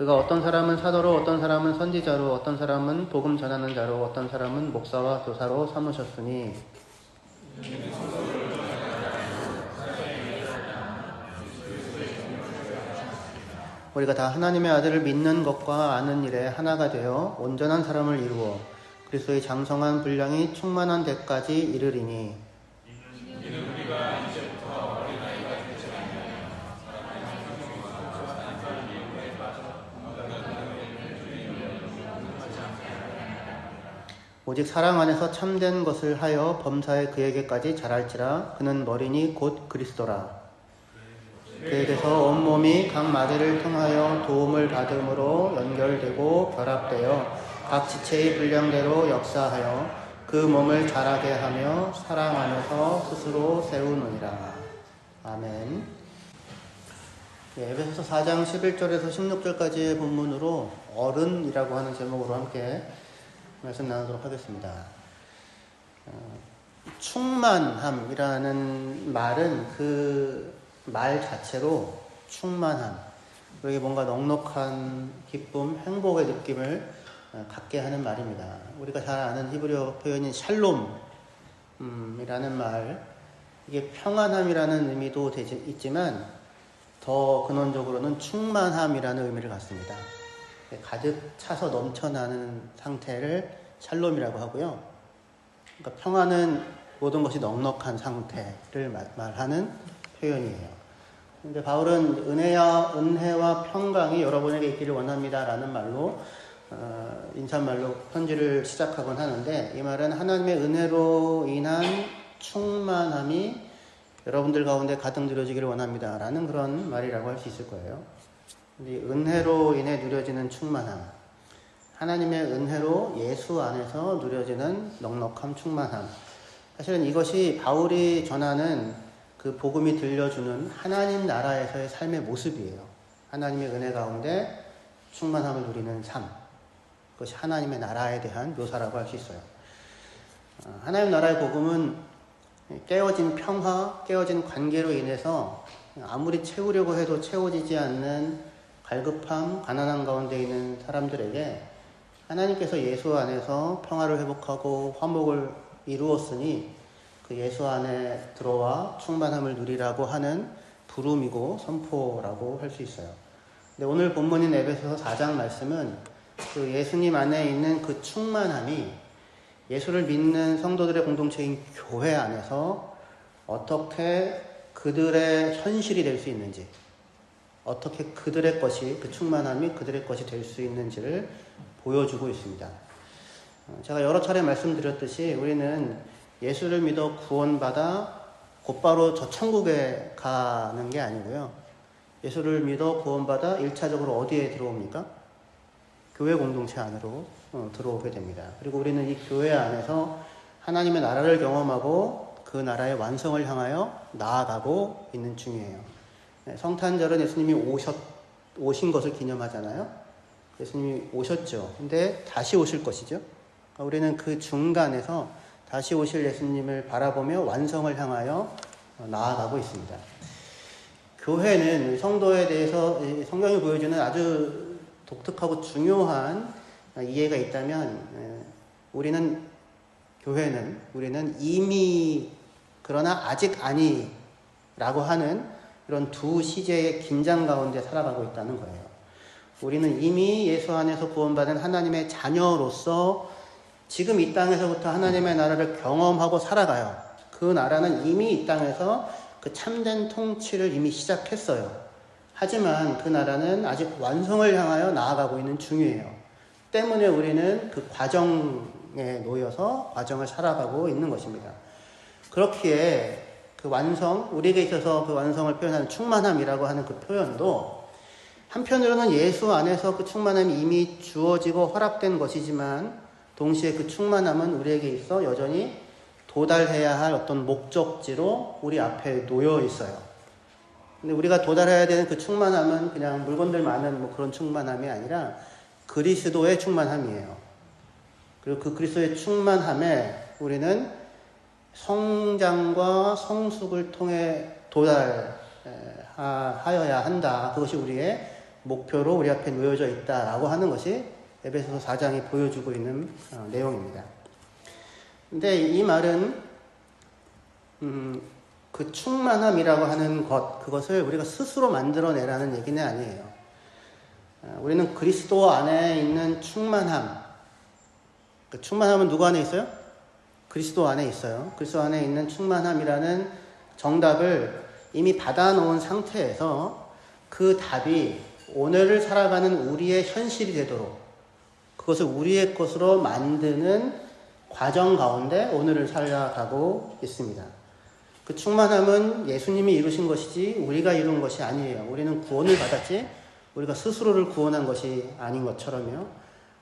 그가 어떤 사람은 사도로, 어떤 사람은 선지자로, 어떤 사람은 복음 전하는 자로, 어떤 사람은 목사와 교사로 삼으셨으니 우리가 다 하나님의 아들을 믿는 것과 아는 일에 하나가 되어 온전한 사람을 이루어 그리스도의 장성한 분량이 충만한 데까지 이르리니 오직 사랑 안에서 참된 것을 하여 범사에 그에게까지 자랄지라. 그는 머리니 곧 그리스도라. 그에게서 온몸이 각 마디를 통하여 도움을 받음으로 연결되고 결합되어 각 지체의 분량대로 역사하여 그 몸을 자라게 하며 사랑 안에서 스스로 세우느니라. 아멘. 에베소서 4장 11절에서 16절까지의 본문으로 어른이라고 하는 제목으로 함께 말씀 나누도록 하겠습니다. 충만함이라는 말은 그 말 자체로 충만함, 우리에게 뭔가 넉넉한 기쁨, 행복의 느낌을 갖게 하는 말입니다. 우리가 잘 아는 히브리어 표현인 샬롬이라는 말, 이게 평안함이라는 의미도 있지만 더 근원적으로는 충만함이라는 의미를 갖습니다. 가득 차서 넘쳐나는 상태를 샬롬이라고 하고요. 그러니까 평안은 모든 것이 넉넉한 상태를 말하는 표현이에요. 근데 바울은 은혜와 평강이 여러분에게 있기를 원합니다라는 말로 인사말로 편지를 시작하곤 하는데, 이 말은 하나님의 은혜로 인한 충만함이 여러분들 가운데 가득 누려지기를 원합니다라는 그런 말이라고 할 수 있을 거예요. 근데 은혜로 인해 누려지는 충만함, 하나님의 은혜로 예수 안에서 누려지는 넉넉함, 충만함, 사실은 이것이 바울이 전하는 그 복음이 들려주는 하나님 나라에서의 삶의 모습이에요. 하나님의 은혜 가운데 충만함을 누리는 삶, 그것이 하나님의 나라에 대한 묘사라고 할 수 있어요. 하나님 나라의 복음은 깨어진 평화, 깨어진 관계로 인해서 아무리 채우려고 해도 채워지지 않는 갈급함, 가난한 가운데 있는 사람들에게 하나님께서 예수 안에서 평화를 회복하고 화목을 이루었으니 그 예수 안에 들어와 충만함을 누리라고 하는 부름이고 선포라고 할 수 있어요. 근데 오늘 본문인 에베소서 4장 말씀은 그 예수님 안에 있는 그 충만함이 예수를 믿는 성도들의 공동체인 교회 안에서 어떻게 그들의 현실이 될 수 있는지, 어떻게 그들의 것이, 그 충만함이 그들의 것이 될 수 있는지를 보여주고 있습니다. 제가 여러 차례 말씀드렸듯이 우리는 예수를 믿어 구원받아 곧바로 저 천국에 가는 게 아니고요. 예수를 믿어 구원받아 1차적으로 어디에 들어옵니까? 교회 공동체 안으로 들어오게 됩니다. 그리고 우리는 이 교회 안에서 하나님의 나라를 경험하고 그 나라의 완성을 향하여 나아가고 있는 중이에요. 성탄절은 예수님이 오신 것을 기념하잖아요. 예수님이 오셨죠. 근데 다시 오실 것이죠. 우리는 그 중간에서 다시 오실 예수님을 바라보며 완성을 향하여 나아가고 있습니다. 교회는 성도에 대해서 성경이 보여주는 아주 독특하고 중요한 이해가 있다면, 우리는 이미 그러나 아직 아니라고 하는 그런 두 시제의 긴장 가운데 살아가고 있다는 거예요. 우리는 이미 예수 안에서 구원받은 하나님의 자녀로서 지금 이 땅에서부터 하나님의 나라를 경험하고 살아가요. 그 나라는 이미 이 땅에서 그 참된 통치를 이미 시작했어요. 하지만 그 나라는 아직 완성을 향하여 나아가고 있는 중이에요. 때문에 우리는 그 과정에 놓여서 과정을 살아가고 있는 것입니다. 그렇기에 그 완성, 우리에게 있어서 그 완성을 표현하는 충만함이라고 하는 그 표현도 한편으로는 예수 안에서 그 충만함이 이미 주어지고 허락된 것이지만 동시에 그 충만함은 우리에게 있어 여전히 도달해야 할 어떤 목적지로 우리 앞에 놓여 있어요. 근데 우리가 도달해야 되는 그 충만함은 그냥 물건들 많은 그런 충만함이 아니라 그리스도의 충만함이에요. 그리고 그 그리스도의 충만함에 우리는 성장과 성숙을 통해 도달하여야 한다. 그것이 우리의 목표로 우리 앞에 놓여져 있다라고 하는 것이 에베소서 4장이 보여주고 있는 내용입니다. 근데 이 말은 그 충만함이라고 하는 그것을 우리가 스스로 만들어내라는 얘기는 아니에요. 우리는 그리스도 안에 있는 충만함, 그 충만함은 누구 안에 있어요? 그리스도 안에 있어요. 그리스도 안에 있는 충만함이라는 정답을 이미 받아놓은 상태에서 그 답이 오늘을 살아가는 우리의 현실이 되도록 그것을 우리의 것으로 만드는 과정 가운데 오늘을 살아가고 있습니다. 그 충만함은 예수님이 이루신 것이지 우리가 이룬 것이 아니에요. 우리는 구원을 받았지 우리가 스스로를 구원한 것이 아닌 것처럼요.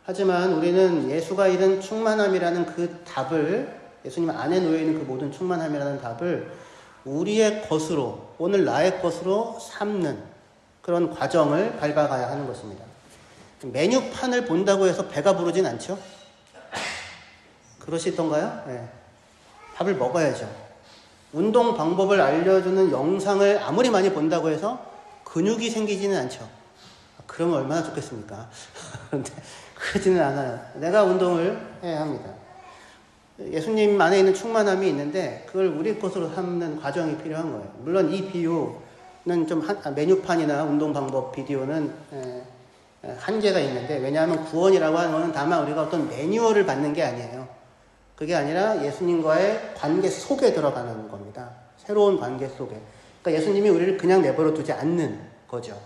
하지만 우리는 예수가 이룬 충만함이라는 그 답을, 예수님 안에 놓여있는 그 모든 충만함이라는 답을 우리의 것으로, 오늘 나의 것으로 삼는 그런 과정을 밟아가야 하는 것입니다. 메뉴판을 본다고 해서 배가 부르진 않죠? 그러시던가요? 네. 밥을 먹어야죠. 운동 방법을 알려주는 영상을 아무리 많이 본다고 해서 근육이 생기지는 않죠. 그러면 얼마나 좋겠습니까? 그런데 그러지는 않아요. 내가 운동을 해야 합니다. 예수님 안에 있는 충만함이 있는데 그걸 우리 것으로 삼는 과정이 필요한 거예요. 물론 이 비유는 좀 메뉴판이나 운동 방법 비디오는 한계가 있는데, 왜냐하면 구원이라고 하는 것은 다만 우리가 어떤 매뉴얼을 받는 게 아니에요. 그게 아니라 예수님과의 관계 속에 들어가는 겁니다. 새로운 관계 속에. 그러니까 예수님이 우리를 그냥 내버려 두지 않는 거죠.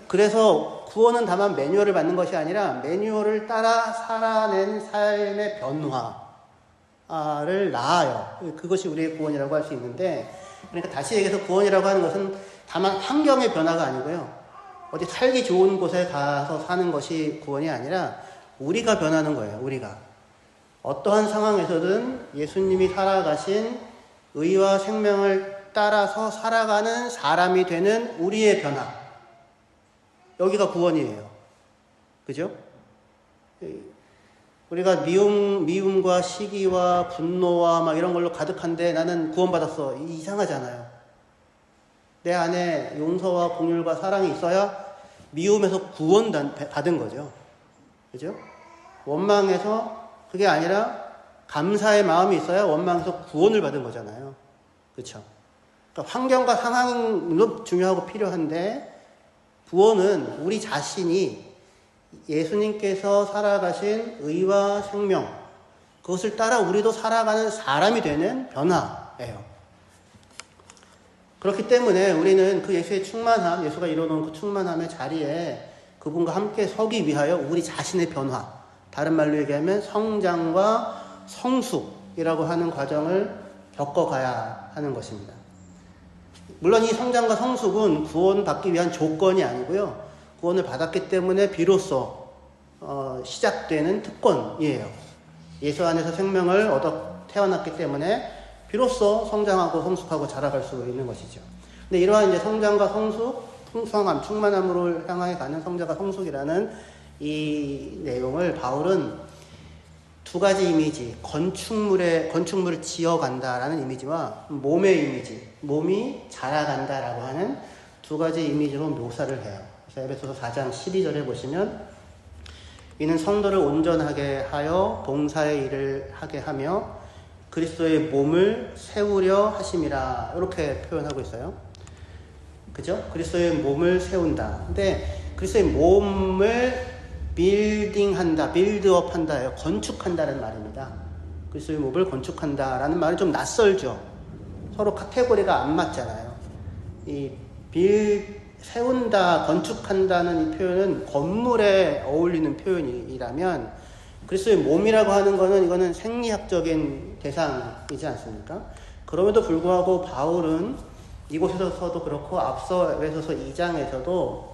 그래서 구원은 다만 매뉴얼을 받는 것이 아니라 매뉴얼을 따라 살아낸 삶의 변화를 낳아요. 그것이 우리의 구원이라고 할 수 있는데, 그러니까 다시 얘기해서 구원이라고 하는 것은 다만 환경의 변화가 아니고요. 어디 살기 좋은 곳에 가서 사는 것이 구원이 아니라 우리가 변하는 거예요. 우리가. 어떠한 상황에서든 예수님이 살아가신 의와 생명을 따라서 살아가는 사람이 되는 우리의 변화. 여기가 구원이에요. 그죠? 우리가 미움과 시기와 분노와 막 이런 걸로 가득한데 나는 구원받았어. 이상하잖아요. 내 안에 용서와 공율과 사랑이 있어야 미움에서 구원 받은 거죠. 그죠? 원망에서 그게 아니라 감사의 마음이 있어야 원망에서 구원을 받은 거잖아요. 그렇죠? 그러니까 환경과 상황은 중요하고 필요한데 구원은 우리 자신이 예수님께서 살아가신 의와 생명, 그것을 따라 우리도 살아가는 사람이 되는 변화예요. 그렇기 때문에 우리는 그 예수의 충만함, 예수가 이뤄놓은 그 충만함의 자리에 그분과 함께 서기 위하여 우리 자신의 변화, 다른 말로 얘기하면 성장과 성숙이라고 하는 과정을 겪어가야 하는 것입니다. 물론 이 성장과 성숙은 구원받기 위한 조건이 아니고요. 구원을 받았기 때문에 비로소 시작되는 특권이에요. 예수 안에서 생명을 얻어 태어났기 때문에 비로소 성장하고 성숙하고 자라갈 수 있는 것이죠. 근데 이러한 이제 성장과 성숙, 풍성함, 충만함으로 향해 가는 성장과 성숙이라는 이 내용을 바울은 두 가지 이미지, 건축물을 지어간다라는 이미지와 몸의 이미지, 몸이 자라간다라고 하는 두 가지 이미지로 묘사를 해요. 그래서 에베소서 4장 12절에 보시면 이는 성도를 온전하게 하여 봉사의 일을 하게 하며 그리스도의 몸을 세우려 하심이라, 이렇게 표현하고 있어요. 그죠? 그리스도의 몸을 세운다. 근데 그리스도의 몸을 빌드업한다, 건축한다는 말입니다. 그리스도의 몸을 건축한다라는 말은 좀 낯설죠. 서로 카테고리가 안 맞잖아요. 세운다, 건축한다는 이 표현은 건물에 어울리는 표현이라면 그리스도의 몸이라고 하는 거는 이거는 생리학적인 대상이지 않습니까? 그럼에도 불구하고 바울은 이곳에서도 그렇고 앞서 에베소서 2장에서도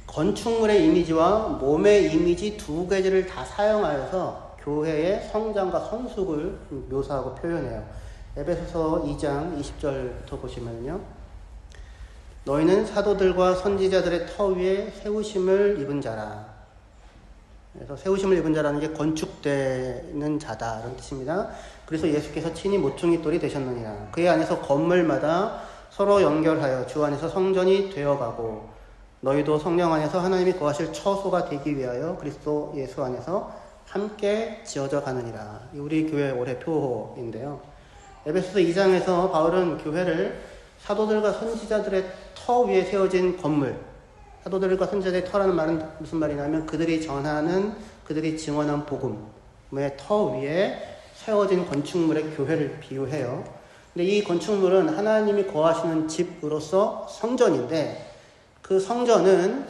건축물의 이미지와 몸의 이미지 두 가지를 다 사용하여서 교회의 성장과 성숙을 묘사하고 표현해요. 에베소서 2장 20절부터 보시면요. 너희는 사도들과 선지자들의 터 위에 세우심을 입은 자라. 그래서 세우심을 입은 자라는 게 건축되는 자다, 이런 뜻입니다. 그래서 예수께서 친히 모퉁이 돌이 되셨느니라. 그의 안에서 건물마다 서로 연결하여 주 안에서 성전이 되어가고 너희도 성령 안에서 하나님이 거하실 처소가 되기 위하여 그리스도 예수 안에서 함께 지어져 가느니라. 우리 교회 올해 표인데요. 에베소서 2장에서 바울은 교회를 사도들과 선지자들의 터 위에 세워진 건물, 사도들과 선지자들의 터라는 말은 무슨 말이냐면 그들이 전하는, 그들이 증언한 복음의 터 위에 세워진 건축물의 교회를 비유해요. 근데 이 건축물은 하나님이 거하시는 집으로서 성전인데, 그 성전은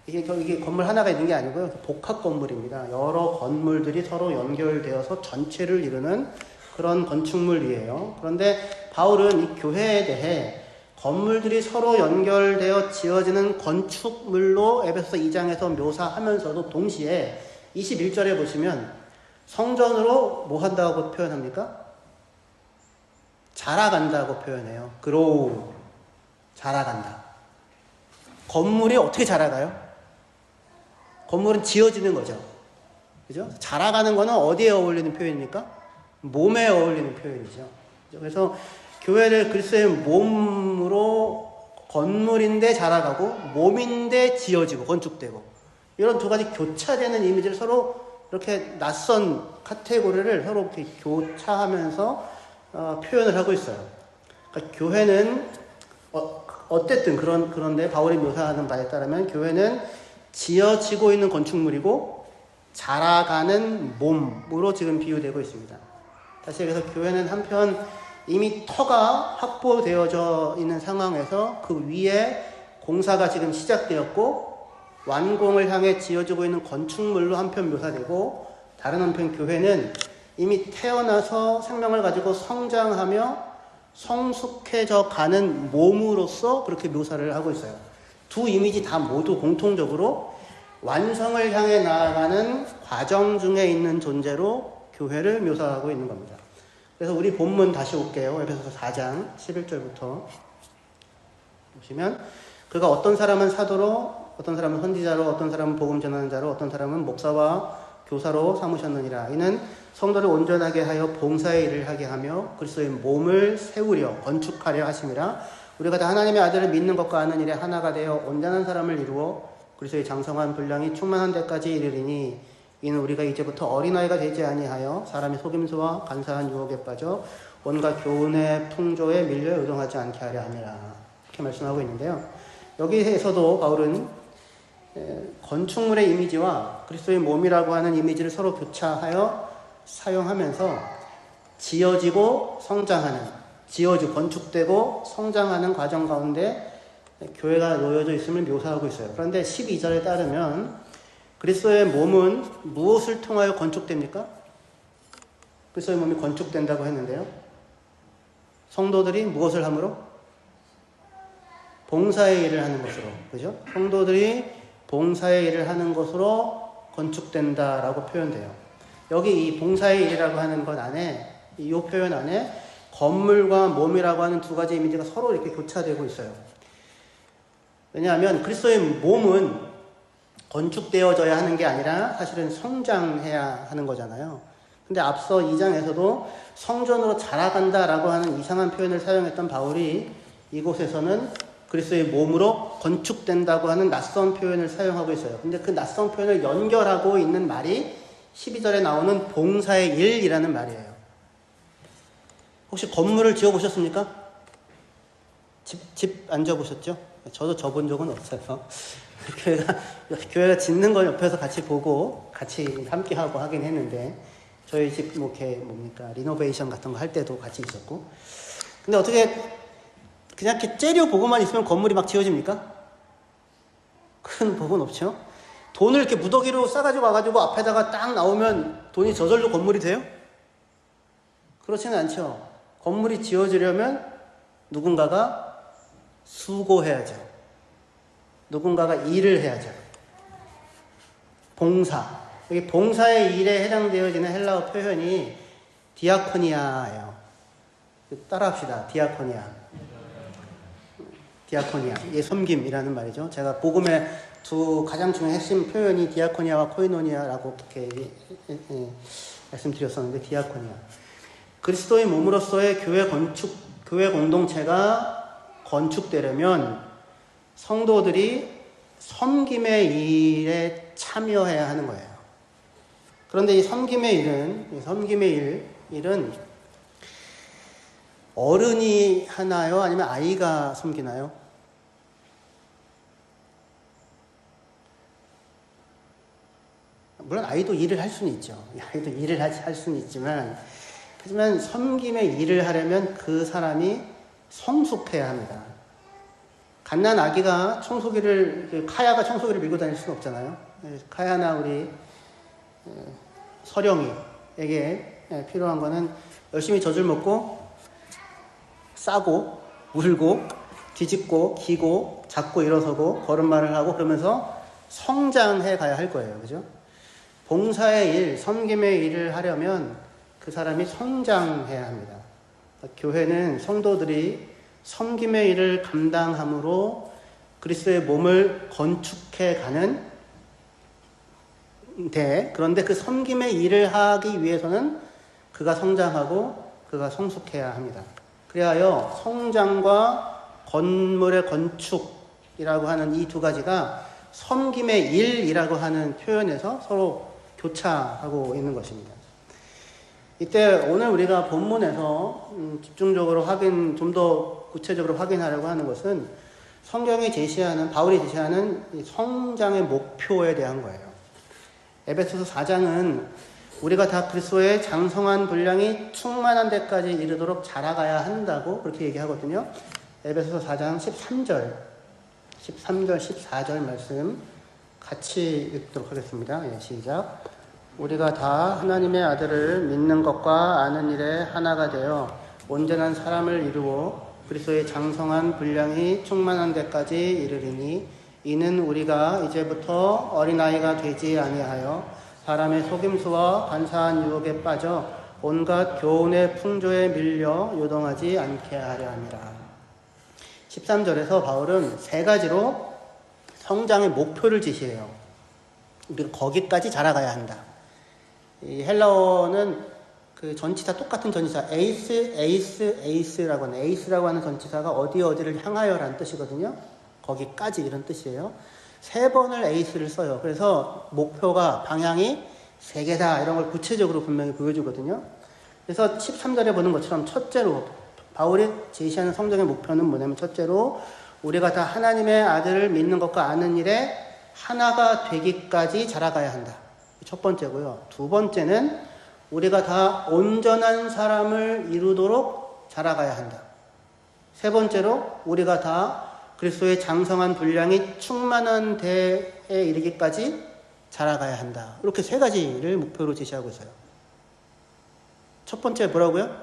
이게 건물 하나가 있는 게 아니고요. 복합 건물입니다. 여러 건물들이 서로 연결되어서 전체를 이루는 그런 건축물이에요. 그런데 바울은 이 교회에 대해 건물들이 서로 연결되어 지어지는 건축물로 에베소서 2장에서 묘사하면서도 동시에 21절에 보시면 성전으로 뭐 한다고 표현합니까? 자라간다고 표현해요. grow, 자라간다. 건물이 어떻게 자라가요? 건물은 지어지는 거죠. 그죠? 자라가는 거는 어디에 어울리는 표현입니까? 몸에 어울리는 표현이죠. 그래서 교회를 그리스도의 몸으로 건물인데 자라가고 몸인데 지어지고 건축되고 이런 두 가지 교차되는 이미지를 서로 이렇게 낯선 카테고리를 서로 이렇게 교차하면서 표현을 하고 있어요. 그러니까 교회는 어쨌든 그런데 바울이 묘사하는 바에 따르면 교회는 지어지고 있는 건축물이고 자라가는 몸으로 지금 비유되고 있습니다. 다시 얘기해서 교회는 한편 이미 터가 확보되어져 있는 상황에서 그 위에 공사가 지금 시작되었고 완공을 향해 지어지고 있는 건축물로 한편 묘사되고, 다른 한편 교회는 이미 태어나서 생명을 가지고 성장하며 성숙해져 가는 몸으로서 그렇게 묘사를 하고 있어요. 두 이미지 다 모두 공통적으로 완성을 향해 나아가는 과정 중에 있는 존재로 교회를 묘사하고 있는 겁니다. 그래서 우리 본문 다시 올게요. 에베소서 4장 11절부터 보시면, 그가 어떤 사람은 사도로, 어떤 사람은 선지자로, 어떤 사람은 복음 전하는 자로, 어떤 사람은 목사와 교사로 삼으셨느니라. 이는 성도를 온전하게 하여 봉사의 일을 하게 하며 그리스도의 몸을 세우려 건축하려 하심이라. 우리가 다 하나님의 아들을 믿는 것과 아는 일에 하나가 되어 온전한 사람을 이루어 그리스도의 장성한 분량이 충만한 데까지 이르리니, 이는 우리가 이제부터 어린아이가 되지 아니하여 사람의 속임수와 간사한 유혹에 빠져 온갖 교훈의 풍조에 밀려 요동하지 않게 하려 함이라. 이렇게 말씀하고 있는데요. 여기에서도 바울은 건축물의 이미지와 그리스도의 몸이라고 하는 이미지를 서로 교차하여 사용하면서 지어지고 성장하는, 지어지고 건축되고 성장하는 과정 가운데 교회가 놓여져 있음을 묘사하고 있어요. 그런데 12절에 따르면 그리스도의 몸은 무엇을 통하여 건축됩니까? 그리스도의 몸이 건축된다고 했는데요. 성도들이 무엇을 함으로? 봉사의 일을 하는 것으로. 그죠? 성도들이 봉사의 일을 하는 것으로 건축된다라고 표현돼요. 여기 이 봉사의 일이라고 하는 것 안에, 이 표현 안에 건물과 몸이라고 하는 두 가지 이미지가 서로 이렇게 교차되고 있어요. 왜냐하면 그리스도의 몸은 건축되어져야 하는 게 아니라 사실은 성장해야 하는 거잖아요. 근데 앞서 2장에서도 성전으로 자라간다라고 하는 이상한 표현을 사용했던 바울이 이곳에서는 그리스도의 몸으로 건축된다고 하는 낯선 표현을 사용하고 있어요. 근데 그 낯선 표현을 연결하고 있는 말이 12절에 나오는 봉사의 일이라는 말이에요. 혹시 건물을 지어보셨습니까? 집 안 지어보셨죠? 저도 져본 적은 없어요. 교회가 짓는 걸 옆에서 같이 보고 같이 함께하고 하긴 했는데, 저희 집 리노베이션 같은 거 할 때도 같이 있었고. 근데 어떻게 그냥 이렇게 째려 보고만 있으면 건물이 막 지어집니까? 큰 복은 없죠. 돈을 이렇게 무더기로 싸가지고 와가지고 앞에다가 딱 나오면 돈이 저절로 건물이 돼요? 그렇지는 않죠. 건물이 지어지려면 누군가가 수고해야죠. 누군가가 일을 해야죠. 봉사. 여기 봉사의 일에 해당되어지는 헬라어 표현이 디아코니아예요. 따라합시다. 디아코니아. 이게 섬김이라는 말이죠. 제가 복음의 두 가장 중요한 핵심 표현이 디아코니아와 코이노니아라고 이렇게 말씀드렸었는데, 디아코니아. 그리스도의 몸으로서의 교회 공동체가 건축되려면 성도들이 섬김의 일에 참여해야 하는 거예요. 그런데 이 섬김의 일은 어른이 하나요? 아니면 아이가 섬기나요? 물론 아이도 일을 할 수는 있죠. 아이도 일을 할 수는 있지만, 하지만 섬김의 일을 하려면 그 사람이 성숙해야 합니다. 갓난 아기가 카야가 청소기를 밀고 다닐 수는 없잖아요. 카야나 우리 서령이에게 필요한 거는 열심히 젖을 먹고 싸고 울고 뒤집고 기고 잡고 일어서고 걸음마를 하고 그러면서 성장해 가야 할 거예요. 그죠? 봉사의 일, 섬김의 일을 하려면 그 사람이 성장해야 합니다. 교회는 성도들이 섬김의 일을 감당함으로 그리스도의 몸을 건축해 가는 그런데 그 섬김의 일을 하기 위해서는 그가 성장하고 그가 성숙해야 합니다. 그리하여 성장과 건물의 건축이라고 하는 이 두 가지가 섬김의 일이라고 하는 표현에서 서로 교차하고 있는 것입니다. 이때 오늘 우리가 본문에서 집중적으로 좀 더 구체적으로 확인하려고 하는 것은 바울이 제시하는 성장의 목표에 대한 거예요. 에베소서 4장은 우리가 다 그리스도의 장성한 분량이 충만한 데까지 이르도록 자라가야 한다고 그렇게 얘기하거든요. 에베소서 4장 13절, 14절 말씀 같이 읽도록 하겠습니다. 시작. 우리가 다 하나님의 아들을 믿는 것과 아는 일에 하나가 되어 온전한 사람을 이루어 그리스도의 장성한 분량이 충만한 데까지 이르리니 이는 우리가 이제부터 어린아이가 되지 아니하여 사람의 속임수와 간사한 유혹에 빠져 온갖 교훈의 풍조에 밀려 요동하지 않게 하려 함이라. 13절에서 바울은 세 가지로 성장의 목표를 제시해요. 우리가 거기까지 자라가야 한다. 이 헬라어는 그 전치사 똑같은 전치사 에이스라고 하는 전치사가 어디를 향하여라는 뜻이거든요. 거기까지 이런 뜻이에요. 3번을 에이스를 써요. 그래서 목표가 방향이 3개다 이런 걸 구체적으로 분명히 보여주거든요. 그래서 13절에 보는 것처럼 첫째로 바울이 제시하는 성장의 목표는 뭐냐면 첫째로 우리가 다 하나님의 아들을 믿는 것과 아는 일에 하나가 되기까지 자라가야 한다. 첫 번째고요. 두 번째는 우리가 다 온전한 사람을 이루도록 자라가야 한다. 세 번째로 우리가 다 그리스도의 장성한 분량이 충만한 데에 이르기까지 자라가야 한다. 이렇게 세 가지를 목표로 제시하고 있어요. 첫 번째 뭐라고요?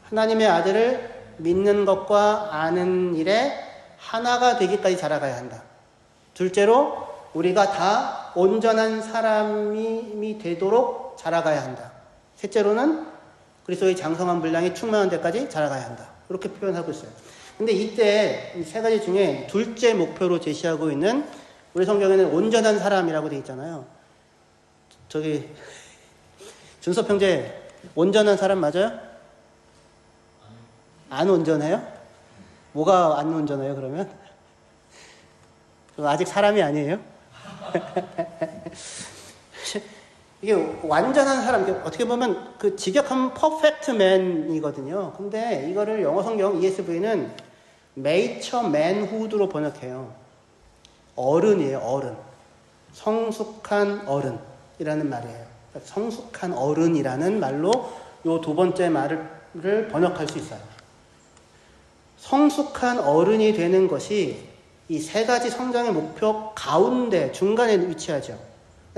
하나님의 아들을 믿는 것과 아는 일에 하나가 되기까지 자라가야 한다. 둘째로 우리가 다 온전한 사람이 되도록 자라가야 한다. 셋째로는 그리스도의 장성한 분량이 충만한 데까지 자라가야 한다. 이렇게 표현하고 있어요. 근데 이때 이 세 가지 중에 둘째 목표로 제시하고 있는 우리 성경에는 온전한 사람이라고 되어 있잖아요. 저기 준섭 형제 온전한 사람 맞아요? 안 온전해요? 뭐가 안 온전해요 그러면? 아직 사람이 아니에요? 이게 완전한 사람, 어떻게 보면 그 직역하면 퍼펙트 맨이거든요. 근데 이거를 영어 성경 ESV는 메이처 맨후드로 번역해요. 어른이에요, 어른. 성숙한 어른이라는 말이에요. 성숙한 어른이라는 말로 요 두 번째 말을 번역할 수 있어요. 성숙한 어른이 되는 것이 이 세 가지 성장의 목표 가운데 중간에 위치하죠.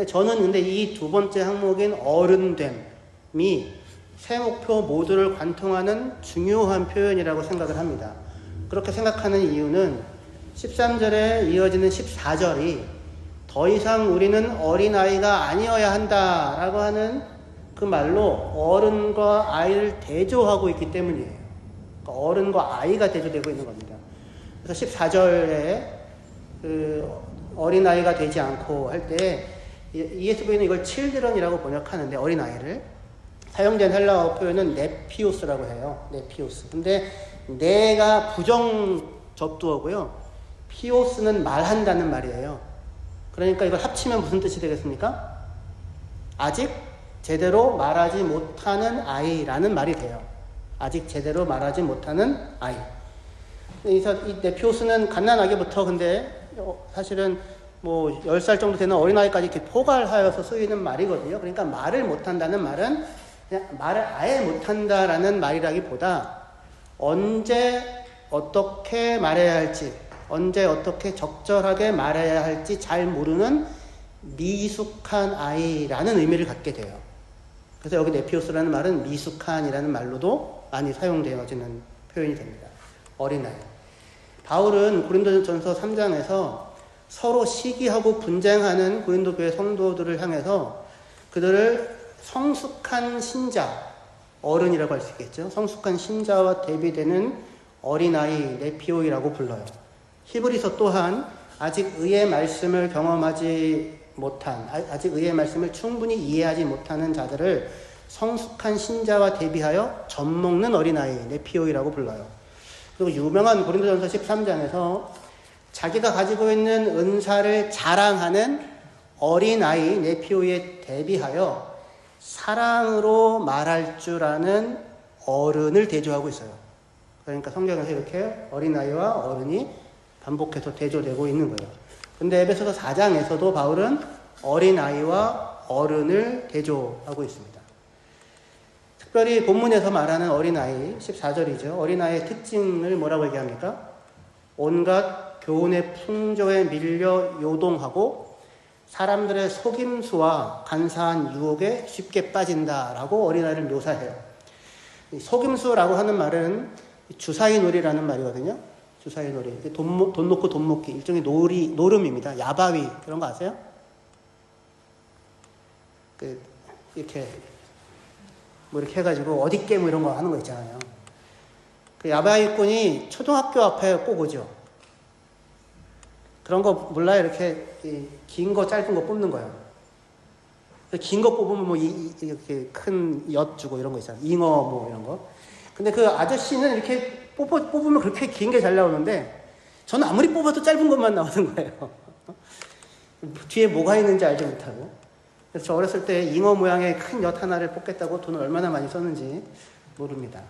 저는 근데 이 두 번째 항목인 어른됨이 세 목표 모두를 관통하는 중요한 표현이라고 생각을 합니다. 그렇게 생각하는 이유는 13절에 이어지는 14절이 더 이상 우리는 어린아이가 아니어야 한다라고 하는 그 말로 어른과 아이를 대조하고 있기 때문이에요. 그러니까 어른과 아이가 대조되고 있는 겁니다. 그래서 14절에 그 어린아이가 되지 않고 할 때 ESV는 이걸 children이라고 번역하는데 어린아이를 사용된 헬라어 표현은 네피오스라고 해요. 네피오스. 근데 네가 부정 접두어고요. 피오스는 말한다는 말이에요. 그러니까 이걸 합치면 무슨 뜻이 되겠습니까? 아직 제대로 말하지 못하는 아이라는 말이 돼요. 아직 제대로 말하지 못하는 아이. 이 네피오스는 갓난아기부터 근데 사실은 뭐 10살 정도 되는 어린아이까지 이렇게 포괄하여서 쓰이는 말이거든요. 그러니까 말을 못한다는 말은 그냥 말을 아예 못한다라는 말이라기보다 언제 어떻게 말해야 할지, 언제 어떻게 적절하게 말해야 할지 잘 모르는 미숙한 아이라는 의미를 갖게 돼요. 그래서 여기 네피오스라는 말은 미숙한이라는 말로도 많이 사용되어지는 표현이 됩니다. 어린아이. 바울은 고린도전서 3장에서 서로 시기하고 분쟁하는 고린도 교회 성도들을 향해서 그들을 성숙한 신자, 어른이라고 할 수 있겠죠. 성숙한 신자와 대비되는 어린아이, 네피오이라고 불러요. 히브리서 또한 아직 의의 말씀을 경험하지 못한, 아직 의의 말씀을 충분히 이해하지 못하는 자들을 성숙한 신자와 대비하여 젖먹는 어린아이, 네피오이라고 불러요. 그리고 유명한 고린도전서 13장에서 자기가 가지고 있는 은사를 자랑하는 어린아이, 네피오이에 대비하여 사랑으로 말할 줄 아는 어른을 대조하고 있어요. 그러니까 성경에서 이렇게 어린아이와 어른이 반복해서 대조되고 있는 거예요. 근데 에베소서 4장에서도 바울은 어린아이와 어른을 대조하고 있습니다. 특별히 본문에서 말하는 어린아이, 14절이죠. 어린아이의 특징을 뭐라고 얘기합니까? 온갖 교훈의 풍조에 밀려 요동하고 사람들의 속임수와 간사한 유혹에 쉽게 빠진다라고 어린아이를 묘사해요. 속임수라고 하는 말은 주사위 놀이라는 말이거든요. 주사위 놀이. 돈 놓고 돈 먹기. 일종의 노름입니다. 야바위. 그런 거 아세요? 이렇게, 뭐 이렇게 해가지고 어디 뭐 이런 거 하는 거 있잖아요. 그 야바위꾼이 초등학교 앞에 꼭 오죠. 그런 거 몰라요? 이렇게 긴 거 짧은 거 뽑는 거예요. 긴 거 뽑으면 뭐 이렇게 큰 엿 주고 이런 거 있잖아요. 잉어 뭐 이런 거. 근데 그 아저씨는 이렇게 뽑으면 그렇게 긴 게 잘 나오는데 저는 아무리 뽑아도 짧은 것만 나오는 거예요. 뒤에 뭐가 있는지 알지 못하고. 그래서 저 어렸을 때 잉어 모양의 큰 엿 하나를 뽑겠다고 돈을 얼마나 많이 썼는지 모릅니다.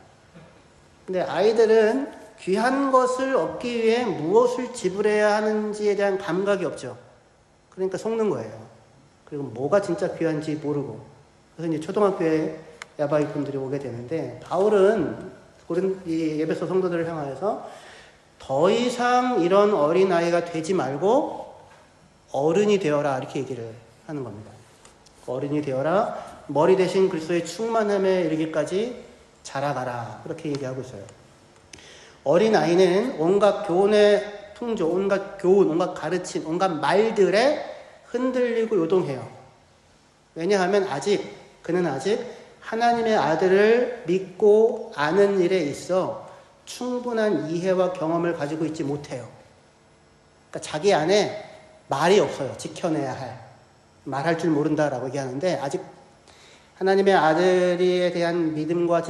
근데 아이들은 귀한 것을 얻기 위해 무엇을 지불해야 하는지에 대한 감각이 없죠. 그러니까 속는 거예요. 그리고 뭐가 진짜 귀한지 모르고. 그래서 이제 초등학교에 야바이 분들이 오게 되는데 바울은 이 에베소 성도들을 향하여서 더 이상 이런 어린아이가 되지 말고 어른이 되어라 이렇게 얘기를 하는 겁니다. 어른이 되어라 머리 대신 그리스도의 충만함에 이르기까지 자라가라 그렇게 얘기하고 있어요. 어린아이는 온갖 교훈의 풍조, 온갖 교훈, 온갖 가르침, 온갖 말들에 흔들리고 요동해요. 왜냐하면 그는 아직 하나님의 아들을 믿고 아는 일에 있어 충분한 이해와 경험을 가지고 있지 못해요. 그러니까 자기 안에 말이 없어요. 지켜내야 할. 말할 줄 모른다라고 얘기하는데 아직 하나님의 아들에 대한 믿음과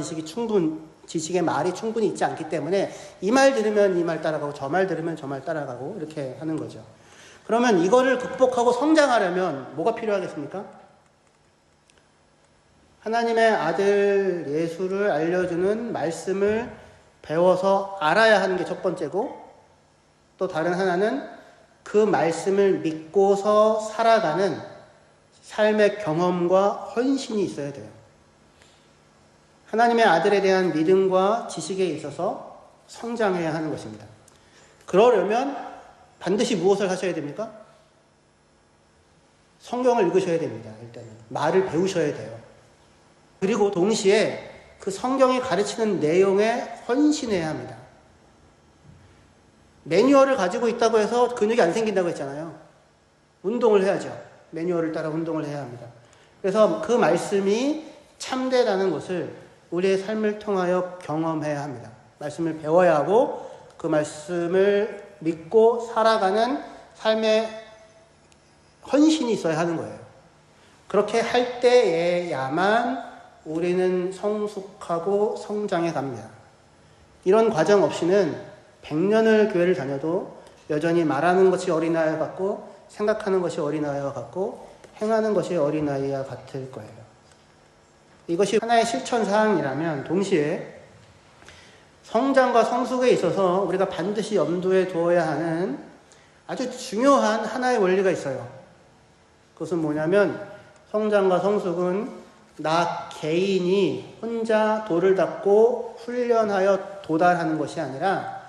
지식의 말이 충분히 있지 않기 때문에 이 말 들으면 이 말 따라가고 저 말 들으면 저 말 따라가고 이렇게 하는 거죠. 그러면 이거를 극복하고 성장하려면 뭐가 필요하겠습니까? 하나님의 아들 예수를 알려주는 말씀을 배워서 알아야 하는 게 첫 번째고 또 다른 하나는 그 말씀을 믿고서 살아가는 삶의 경험과 헌신이 있어야 돼요. 하나님의 아들에 대한 믿음과 지식에 있어서 성장해야 하는 것입니다. 그러려면 반드시 무엇을 하셔야 됩니까? 성경을 읽으셔야 됩니다. 일단은 말을 배우셔야 돼요. 그리고 동시에 그 성경이 가르치는 내용에 헌신해야 합니다. 매뉴얼을 가지고 있다고 해서 근육이 안 생긴다고 했잖아요. 운동을 해야죠. 매뉴얼을 따라 운동을 해야 합니다. 그래서 그 말씀이 참되다는 것을 우리의 삶을 통하여 경험해야 합니다. 말씀을 배워야 하고 그 말씀을 믿고 살아가는 삶의 헌신이 있어야 하는 거예요. 그렇게 할 때에야만 우리는 성숙하고 성장해 갑니다. 이런 과정 없이는 100년을 교회를 다녀도 여전히 말하는 것이 어린아이와 같고 생각하는 것이 어린아이와 같고 행하는 것이 어린아이와 같을 거예요. 이것이 하나의 실천사항이라면 동시에 성장과 성숙에 있어서 우리가 반드시 염두에 두어야 하는 아주 중요한 하나의 원리가 있어요. 그것은 뭐냐면 성장과 성숙은 나 개인이 혼자 도를 닦고 훈련하여 도달하는 것이 아니라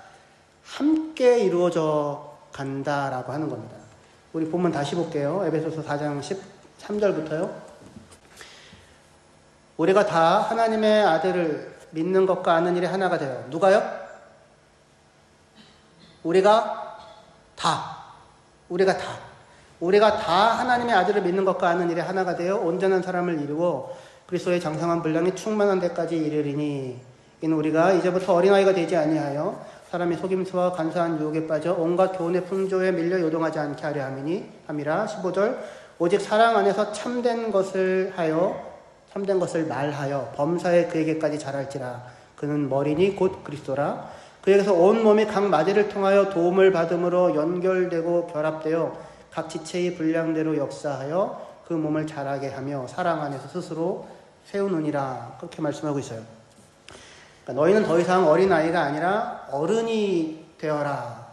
함께 이루어져 간다라고 하는 겁니다. 우리 본문 다시 볼게요. 에베소서 4장 13절부터요. 우리가 다 하나님의 아들을 믿는 것과 아는 일에 하나가 돼요. 누가요? 우리가 다 하나님의 아들을 믿는 것과 아는 일에 하나가 되어 온전한 사람을 이루어 그리스도의 장성한 분량이 충만한 데까지 이르리니 이는 우리가 이제부터 어린아이가 되지 아니하여 사람의 속임수와 간사한 유혹에 빠져 온갖 교훈의 풍조에 밀려 요동하지 않게 하려 함이라. 15절 오직 사랑 안에서 참된 것을 말하여 범사에 그에게까지 자랄지라. 그는 머리니 곧 그리스도라. 그에게서 온 몸이 각 마디를 통하여 도움을 받음으로 연결되고 결합되어 각 지체의 분량대로 역사하여 그 몸을 자라게 하며 사랑 안에서 스스로 세우느니라. 그렇게 말씀하고 있어요. 그러니까 너희는 더 이상 어린아이가 아니라 어른이 되어라.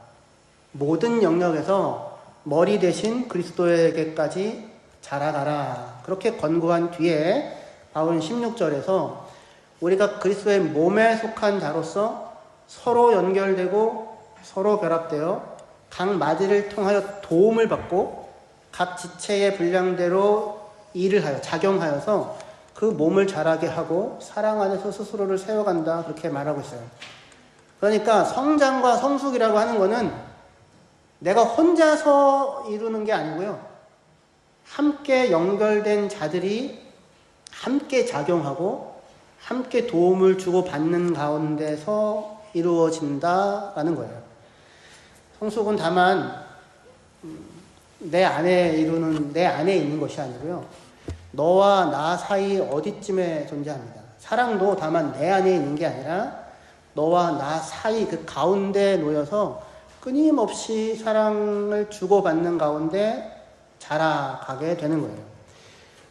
모든 영역에서 머리 대신 그리스도에게까지 자라가라. 그렇게 권고한 뒤에 바울은 16절에서 우리가 그리스도의 몸에 속한 자로서 서로 연결되고 서로 결합되어 각 마디를 통하여 도움을 받고 각 지체의 분량대로 일을 하여 작용하여서 그 몸을 자라게 하고 사랑 안에서 스스로를 세워간다. 그렇게 말하고 있어요. 그러니까 성장과 성숙이라고 하는 거는 내가 혼자서 이루는 게 아니고요. 함께 연결된 자들이 함께 작용하고 함께 도움을 주고 받는 가운데서 이루어진다라는 거예요. 성숙은 다만 내 안에 있는 것이 아니고요. 너와 나 사이 어디쯤에 존재합니다. 사랑도 다만 내 안에 있는 게 아니라 너와 나 사이 그 가운데 놓여서 끊임없이 사랑을 주고받는 가운데 자라가게 되는 거예요.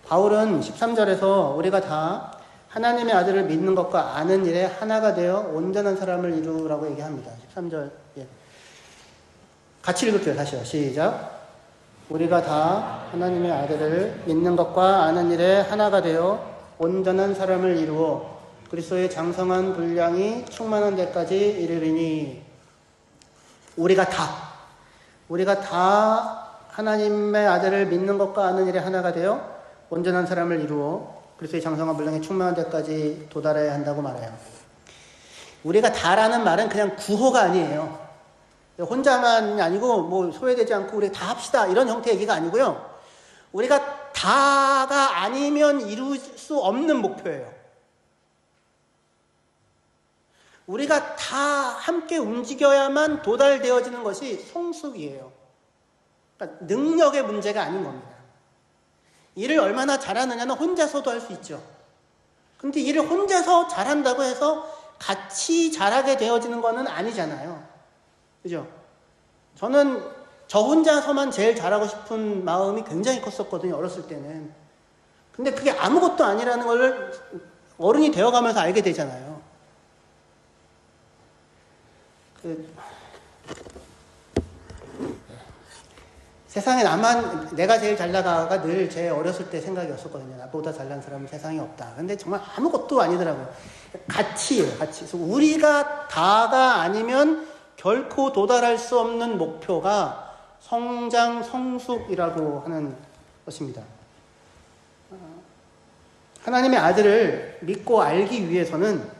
바울은 13절에서 우리가 다 하나님의 아들을 믿는 것과 아는 일에 하나가 되어 온전한 사람을 이루라고 얘기합니다. 13절. 예. 같이 읽을게요. 다시요. 시작. 우리가 다 하나님의 아들을 믿는 것과 아는 일에 하나가 되어 온전한 사람을 이루어 그리스도의 장성한 분량이 충만한 데까지 이르리니. 우리가 다 하나님의 아들을 믿는 것과 아는 일에 하나가 되어 온전한 사람을 이루어 그리스도의 장성한 분량이 충만한 데까지 도달해야 한다고 말해요. 우리가 다라는 말은 그냥 구호가 아니에요. 혼자만이 아니고 뭐 소외되지 않고 우리 다 합시다 이런 형태의 얘기가 아니고요. 우리가 다가 아니면 이룰 수 없는 목표예요. 우리가 다 함께 움직여야만 도달되어지는 것이 성숙이에요. 그러니까 능력의 문제가 아닌 겁니다. 일을 얼마나 잘하느냐는 혼자서도 할 수 있죠. 근데 일을 혼자서 잘한다고 해서 같이 잘하게 되어지는 것은 아니잖아요. 그죠? 저는 저 혼자서만 제일 잘하고 싶은 마음이 굉장히 컸었거든요. 어렸을 때는. 근데 그게 아무것도 아니라는 걸 어른이 되어가면서 알게 되잖아요. 세상에 내가 제일 잘 나가가 늘 제 어렸을 때 생각이었었거든요. 나보다 잘난 사람은 세상에 없다. 근데 정말 아무것도 아니더라고요. 같이예요, 같이. 그래서 우리가 다가 아니면 결코 도달할 수 없는 목표가 성장, 성숙이라고 하는 것입니다. 하나님의 아들을 믿고 알기 위해서는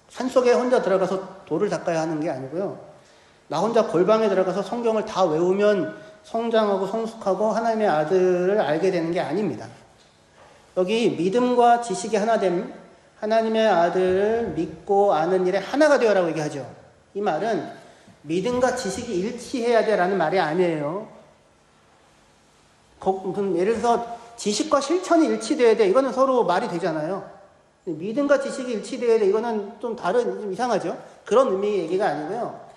산속에 혼자 들어가서 돌을 닦아야 하는 게 아니고요. 나 혼자 골방에 들어가서 성경을 다 외우면 성장하고 성숙하고 하나님의 아들을 알게 되는 게 아닙니다. 여기 믿음과 지식이 하나됨, 하나님의 아들을 믿고 아는 일에 하나가 되어라고 얘기하죠. 이 말은 믿음과 지식이 일치해야 돼라는 말이 아니에요. 예를 들어서 지식과 실천이 일치돼야 돼. 이거는 서로 말이 되잖아요. 믿음과 지식이 일치되어야 돼. 이거는 좀 좀 이상하죠? 그런 의미의 얘기가 아니고요.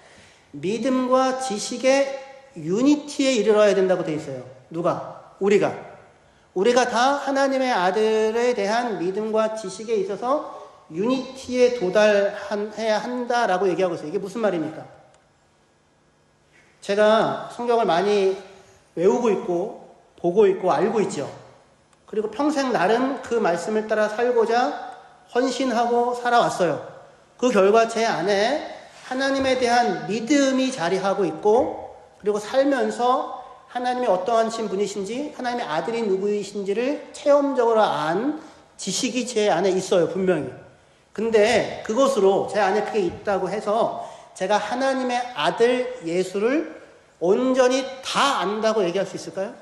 믿음과 지식의 유니티에 이르러야 된다고 되어 있어요. 누가? 우리가. 우리가 다 하나님의 아들에 대한 믿음과 지식에 있어서 유니티에 도달해야 한다라고 얘기하고 있어요. 이게 무슨 말입니까? 제가 성경을 많이 외우고 있고 보고 있고 알고 있죠. 그리고 평생 나름 그 말씀을 따라 살고자 헌신하고 살아왔어요. 그 결과 제 안에 하나님에 대한 믿음이 자리하고 있고, 그리고 살면서 하나님이 어떠한 분이신지, 하나님의 아들이 누구이신지를 체험적으로 안 지식이 제 안에 있어요, 분명히. 근데 그것으로 제 안에 그게 있다고 해서 제가 하나님의 아들 예수를 온전히 다 안다고 얘기할 수 있을까요?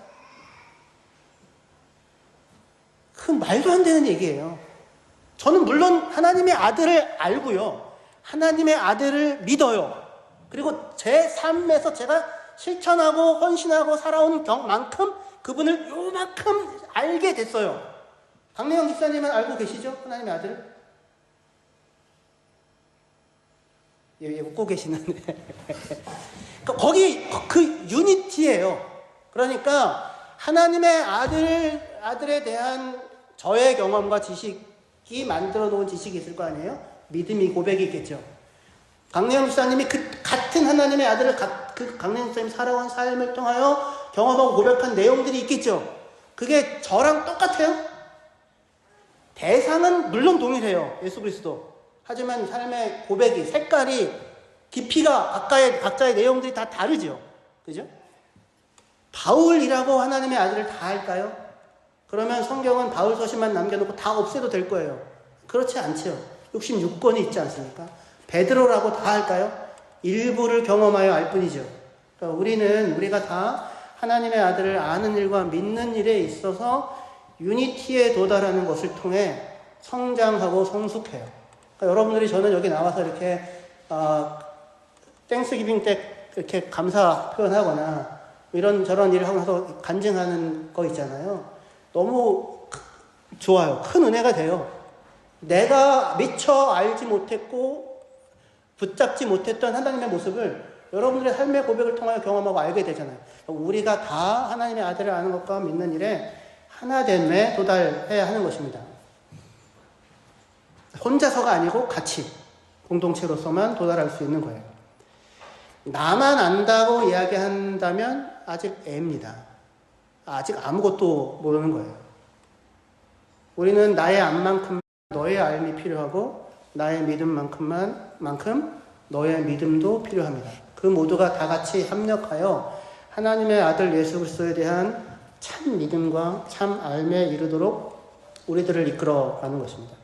그 말도 안 되는 얘기예요. 저는 물론 하나님의 아들을 알고요. 하나님의 아들을 믿어요. 그리고 제 삶에서 제가 실천하고 헌신하고 살아온 만큼 그분을 요만큼 알게 됐어요. 강래영 집사님은 알고 계시죠? 하나님의 아들을? 예, 웃고 계시는데. 그러니까 거기 그 유니티예요. 그러니까 하나님의 아들에 대한 저의 경험과 지식이 만들어 놓은 지식이 있을 거 아니에요? 믿음이 고백이 있겠죠. 강래영 집사님이 그 같은 하나님의 아들을 그 강래영 집사님이 살아온 삶을 통하여 경험하고 고백한 내용들이 있겠죠. 그게 저랑 똑같아요. 대상은 물론 동일해요. 예수 그리스도. 하지만 삶의 고백이, 색깔이, 깊이가 각자의 내용들이 다 다르죠. 그죠? 바울이라고 하나님의 아들을 다 할까요? 그러면 성경은 바울 서신만 남겨놓고 다 없애도 될 거예요. 그렇지 않죠. 66권이 있지 않습니까? 베드로라고 다 할까요? 일부를 경험하여 알 뿐이죠. 그러니까 우리가 다 하나님의 아들을 아는 일과 믿는 일에 있어서 유니티에 도달하는 것을 통해 성장하고 성숙해요. 그러니까 여러분들이 저는 여기 나와서 이렇게 땡스기빙 때 이렇게 감사 표현하거나 이런저런 일을 하면서 간증하는 거 있잖아요. 너무 좋아요. 큰 은혜가 돼요. 내가 미처 알지 못했고 붙잡지 못했던 하나님의 모습을 여러분들의 삶의 고백을 통하여 경험하고 알게 되잖아요. 우리가 다 하나님의 아들을 아는 것과 믿는 일에 하나됨에 도달해야 하는 것입니다. 혼자서가 아니고 같이 공동체로서만 도달할 수 있는 거예요. 나만 안다고 이야기한다면 아직 애입니다. 아직 아무것도 모르는 거예요. 우리는 나의 암만큼 너의 알미 필요하고 나의 믿음만큼 너의 믿음도 필요합니다. 그 모두가 다 같이 협력하여 하나님의 아들 예수 그리스도에 대한 참 믿음과 참 알미에 이르도록 우리들을 이끌어가는 것입니다.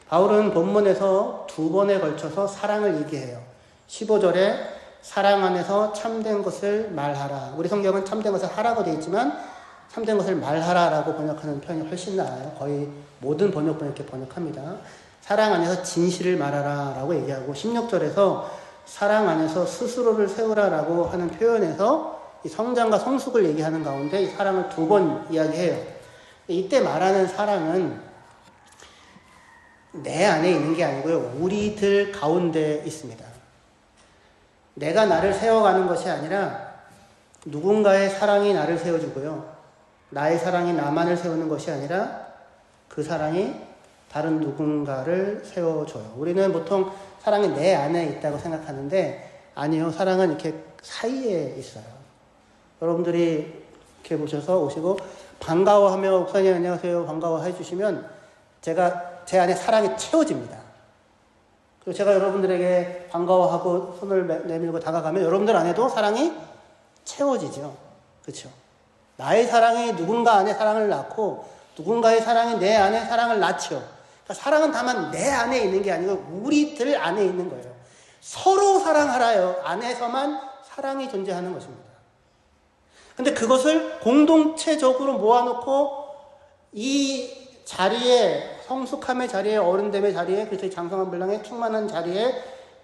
바울은 본문에서 2번에 걸쳐서 사랑을 얘기해요. 15절에 사랑 안에서 참된 것을 말하라. 우리 성경은 참된 것을 하라고 되어 있지만 참된 것을 말하라라고 번역하는 편이 훨씬 나아요. 거의 모든 번역본이 이렇게 번역합니다. 사랑 안에서 진실을 말하라라고 얘기하고 16절에서 사랑 안에서 스스로를 세우라라고 하는 표현에서 이 성장과 성숙을 얘기하는 가운데 이 사랑을 2번 이야기해요. 이때 말하는 사랑은 내 안에 있는 게 아니고요. 우리들 가운데 있습니다. 내가 나를 세워가는 것이 아니라 누군가의 사랑이 나를 세워주고요. 나의 사랑이 나만을 세우는 것이 아니라 그 사랑이 다른 누군가를 세워줘요. 우리는 보통 사랑이 내 안에 있다고 생각하는데 아니요. 사랑은 이렇게 사이에 있어요. 여러분들이 이렇게 보셔서 오시고 반가워하며 목사님 안녕하세요 반가워해 주시면 제가 제 안에 사랑이 채워집니다. 그리고 제가 여러분들에게 반가워하고 손을 내밀고 다가가면 여러분들 안에도 사랑이 채워지죠. 그렇죠? 나의 사랑이 누군가 안에 사랑을 낳고 누군가의 사랑이 내 안에 사랑을 낳죠. 그러니까 사랑은 다만 내 안에 있는 게 아니고 우리들 안에 있는 거예요. 서로 사랑하라요. 안에서만 사랑이 존재하는 것입니다. 근데 그것을 공동체적으로 모아놓고 이 자리에 성숙함의 자리에 어른됨의 자리에 그리스도의 장성한 분량에 충만한 자리에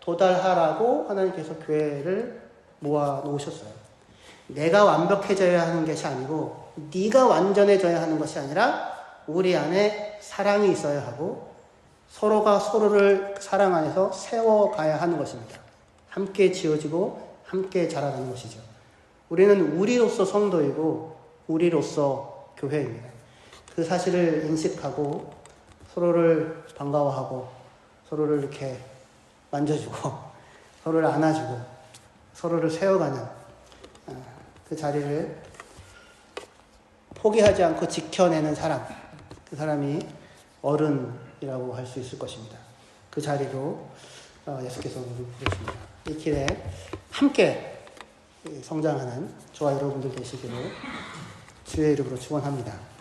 도달하라고 하나님께서 교회를 모아 놓으셨어요. 내가 완벽해져야 하는 것이 아니고 네가 완전해져야 하는 것이 아니라 우리 안에 사랑이 있어야 하고 서로가 서로를 사랑 안에서 세워가야 하는 것입니다. 함께 지어지고 함께 자라가는 것이죠. 우리는 우리로서 성도이고 우리로서 교회입니다. 그 사실을 인식하고 서로를 반가워하고 서로를 이렇게 만져주고 서로를 안아주고 서로를 세워가는 그 자리를 포기하지 않고 지켜내는 사람, 그 사람이 어른이라고 할 수 있을 것입니다. 그 자리로 예수께서 우리를 부르십니다. 이 길에 함께 성장하는 저와 여러분들 되시기를 주의 이름으로 축원합니다.